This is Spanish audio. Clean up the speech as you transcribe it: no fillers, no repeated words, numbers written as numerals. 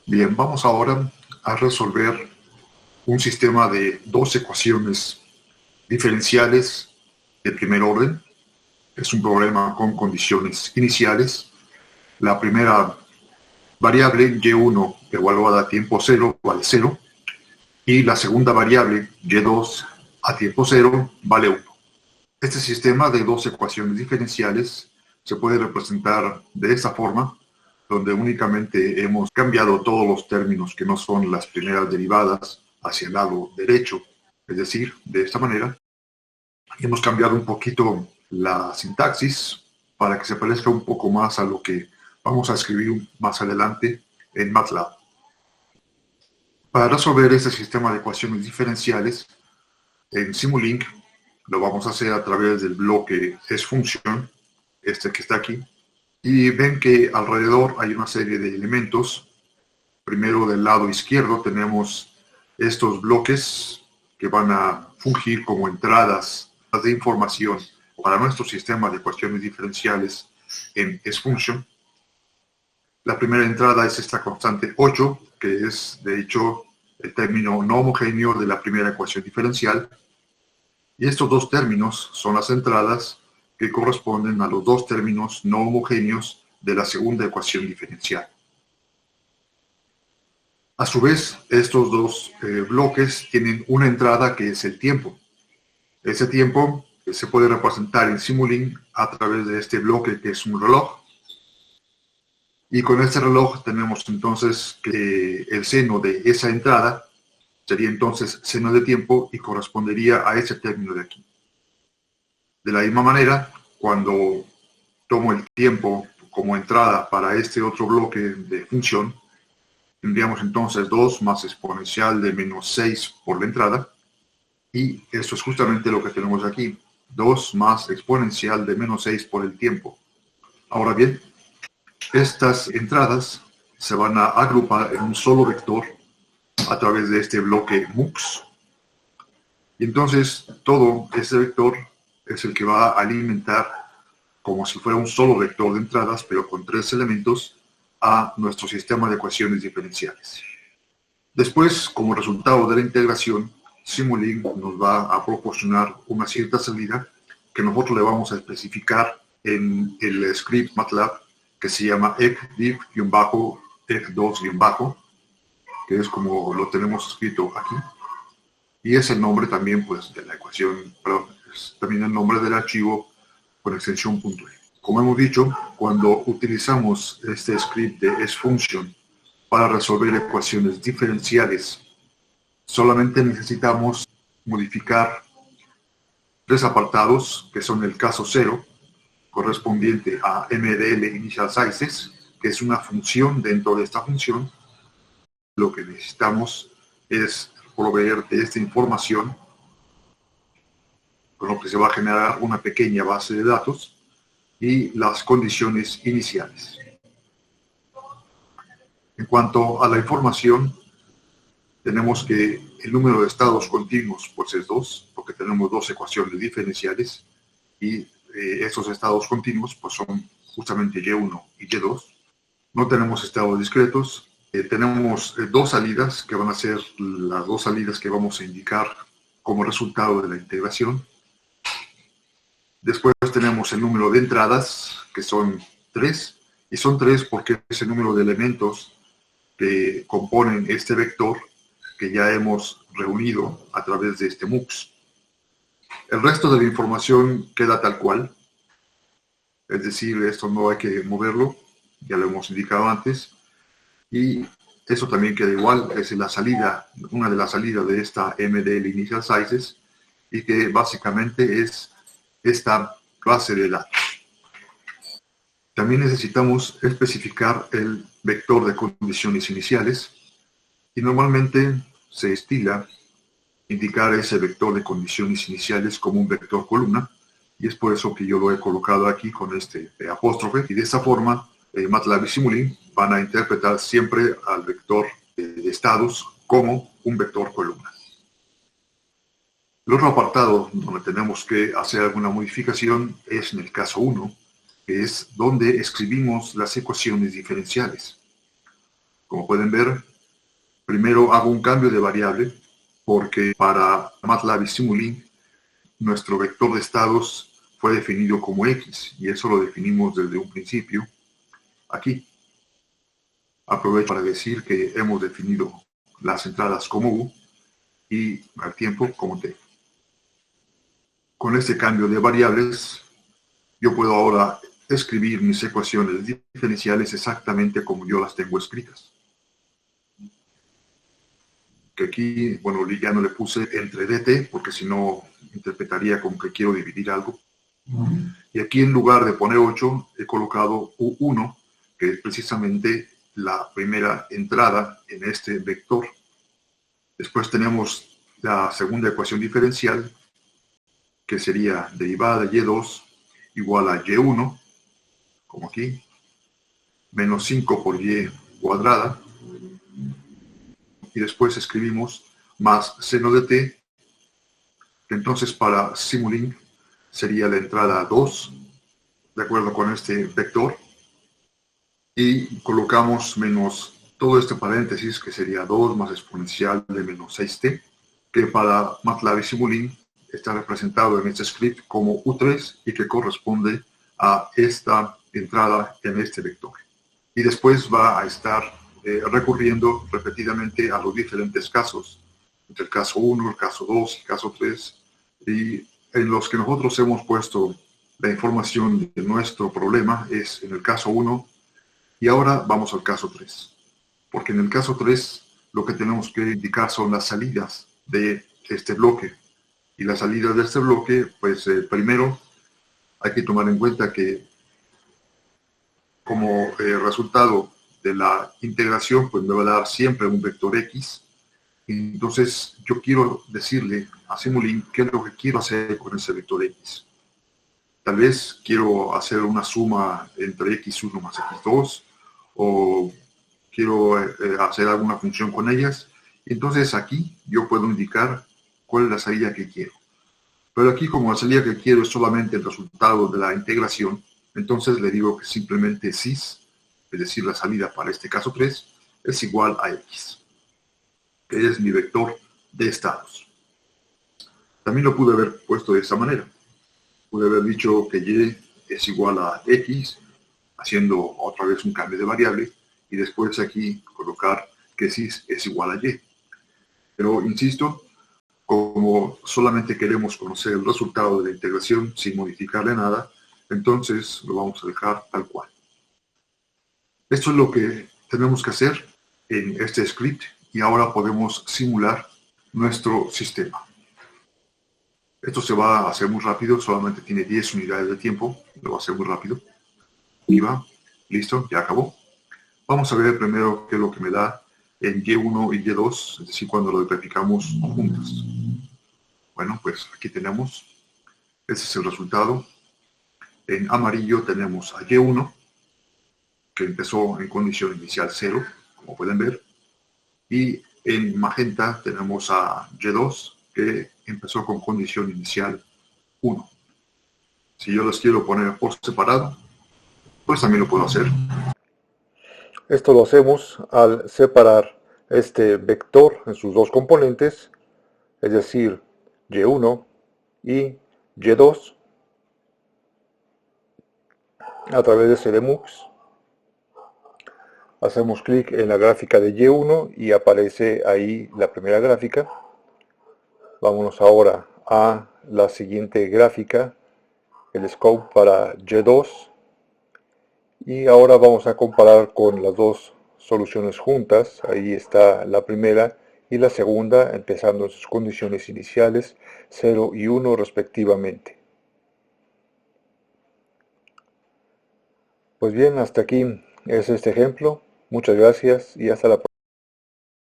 Bien, vamos ahora a resolver un sistema de dos ecuaciones diferenciales de primer orden. Es un problema con condiciones iniciales. La primera variable, y1, evaluada a tiempo cero, vale 0. Y la segunda variable, y2, a tiempo cero, vale 1. Este sistema de dos ecuaciones diferenciales se puede representar de esta forma, donde únicamente hemos cambiado todos los términos que no son las primeras derivadas hacia el lado derecho, es decir, de esta manera. Hemos cambiado un poquito la sintaxis para que se parezca un poco más a lo que vamos a escribir más adelante en MATLAB. Para resolver este sistema de ecuaciones diferenciales en Simulink, lo vamos a hacer a través del bloque sFunction, este que está aquí. Y ven que alrededor hay una serie de elementos. Primero, del lado izquierdo tenemos estos bloques que van a fungir como entradas de información para nuestro sistema de ecuaciones diferenciales en sFunction. La primera entrada es esta constante 8, que es de hecho el término no homogéneo de la primera ecuación diferencial. Y estos dos términos son las entradas que corresponden a los dos términos no homogéneos de la segunda ecuación diferencial. A su vez, estos dos bloques tienen una entrada que es el tiempo. Ese tiempo se puede representar en Simulink a través de este bloque que es un reloj. Y con este reloj tenemos entonces que el seno de esa entrada sería entonces seno de tiempo y correspondería a ese término de aquí. De la misma manera, cuando tomo el tiempo como entrada para este otro bloque de función, tendríamos entonces 2 más exponencial de menos 6 por la entrada, y eso es justamente lo que tenemos aquí, 2 más exponencial de menos 6 por el tiempo. Ahora bien, estas entradas se van a agrupar en un solo vector a través de este bloque MUX, y entonces todo ese vector es el que va a alimentar como si fuera un solo vector de entradas, pero con 3 elementos, a nuestro sistema de ecuaciones diferenciales. Después, como resultado de la integración, Simulink nos va a proporcionar una cierta salida que nosotros le vamos a especificar en el script MATLAB que se llama ecdiv-ec2-, que es como lo tenemos escrito aquí. Y es el nombre también pues, de la ecuación, perdón, es también el nombre del archivo con extensión .e. Como hemos dicho, cuando utilizamos este script de sFunction para resolver ecuaciones diferenciales, solamente necesitamos modificar 3 apartados, que son el caso 0, correspondiente a MDL Initial Sizes, que es una función dentro de esta función. Lo que necesitamos es proveer de esta información, con lo que se va a generar una pequeña base de datos, y las condiciones iniciales. En cuanto a la información, tenemos que el número de estados continuos pues es 2, porque tenemos 2 ecuaciones diferenciales, y estos estados continuos pues son justamente y1 y y2. No tenemos estados discretos. Tenemos 2 salidas, que van a ser las 2 salidas que vamos a indicar como resultado de la integración. Después tenemos el número de entradas, que son 3, y son 3 porque es el número de elementos que componen este vector que ya hemos reunido a través de este MUX. El resto de la información queda tal cual, es decir, esto no hay que moverlo, ya lo hemos indicado antes, y eso también queda igual, es la salida, una de las salidas de esta MDL Initial Sizes, y que básicamente es esta base de datos. También necesitamos especificar el vector de condiciones iniciales, y normalmente se estila indicar ese vector de condiciones iniciales como un vector columna, y es por eso que yo lo he colocado aquí con este apóstrofe, y de esta forma MATLAB y Simulink van a interpretar siempre al vector de estados como un vector columna. El otro apartado donde tenemos que hacer alguna modificación es en el caso 1, que es donde escribimos las ecuaciones diferenciales. Como pueden ver, primero hago un cambio de variable porque para MATLAB y Simulink nuestro vector de estados fue definido como X y eso lo definimos desde un principio aquí. Aprovecho para decir que hemos definido las entradas como U y al tiempo como T. Con este cambio de variables, yo puedo ahora escribir mis ecuaciones diferenciales exactamente como yo las tengo escritas. Que aquí, bueno, ya no le puse entre dt, porque si no interpretaría como que quiero dividir algo. Y aquí en lugar de poner 8, he colocado U1, que es precisamente la primera entrada en este vector. Después tenemos la segunda ecuación diferencial, que sería derivada de y2 igual a y1, como aquí, menos 5 por y cuadrada, y después escribimos más seno de t, que entonces para Simulink sería la entrada 2, de acuerdo con este vector, y colocamos menos todo este paréntesis, que sería 2 más exponencial de menos 6t, que para MATLAB y Simulink está representado en este script como U3 y que corresponde a esta entrada en este vector. Y después va a estar recurriendo repetidamente a los diferentes casos, entre el caso 1, el caso 2, el caso 3, y en los que nosotros hemos puesto la información de nuestro problema es en el caso 1, y ahora vamos al caso 3, porque en el caso 3 lo que tenemos que indicar son las salidas de este bloque. Y las salidas de este bloque, pues primero hay que tomar en cuenta que como resultado de la integración, pues me va a dar siempre un vector X. Entonces yo quiero decirle a Simulink qué es lo que quiero hacer con ese vector X. Tal vez quiero hacer una suma entre X1 más X2, o quiero hacer alguna función con ellas. Entonces aquí yo puedo indicar cuál es la salida que quiero. Pero aquí, como la salida que quiero es solamente el resultado de la integración, entonces le digo que simplemente cis, es decir, la salida para este caso 3, es igual a x, que es mi vector de estados. También lo pude haber puesto de esta manera. Pude haber dicho que y es igual a x, haciendo otra vez un cambio de variable, y después aquí colocar que cis es igual a y. Pero, insisto, como solamente queremos conocer el resultado de la integración sin modificarle nada, entonces lo vamos a dejar tal cual. Esto es lo que tenemos que hacer en este script y ahora podemos simular nuestro sistema. Esto se va a hacer muy rápido, solamente tiene 10 unidades de tiempo, lo va a hacer muy rápido. Y va, listo, ya acabó. Vamos a ver primero qué es lo que me da en Y1 y Y2, es decir, cuando lo verificamos juntos. Bueno, pues aquí tenemos, ese es el resultado. En amarillo tenemos a Y1, que empezó en condición inicial 0, como pueden ver. Y en magenta tenemos a Y2, que empezó con condición inicial 1. Si yo los quiero poner por separado, pues también lo puedo hacer. Esto lo hacemos al separar este vector en sus dos componentes, es decir, y1 y y2, a través de CDMUX. Hacemos clic en la gráfica de y1 y aparece ahí la primera gráfica. Vámonos ahora a la siguiente gráfica, el scope para y2. Y ahora vamos a comparar con las dos soluciones juntas. Ahí está la primera y la segunda, empezando en sus condiciones iniciales, 0 y 1 respectivamente. Pues bien, hasta aquí es este ejemplo. Muchas gracias y hasta la próxima.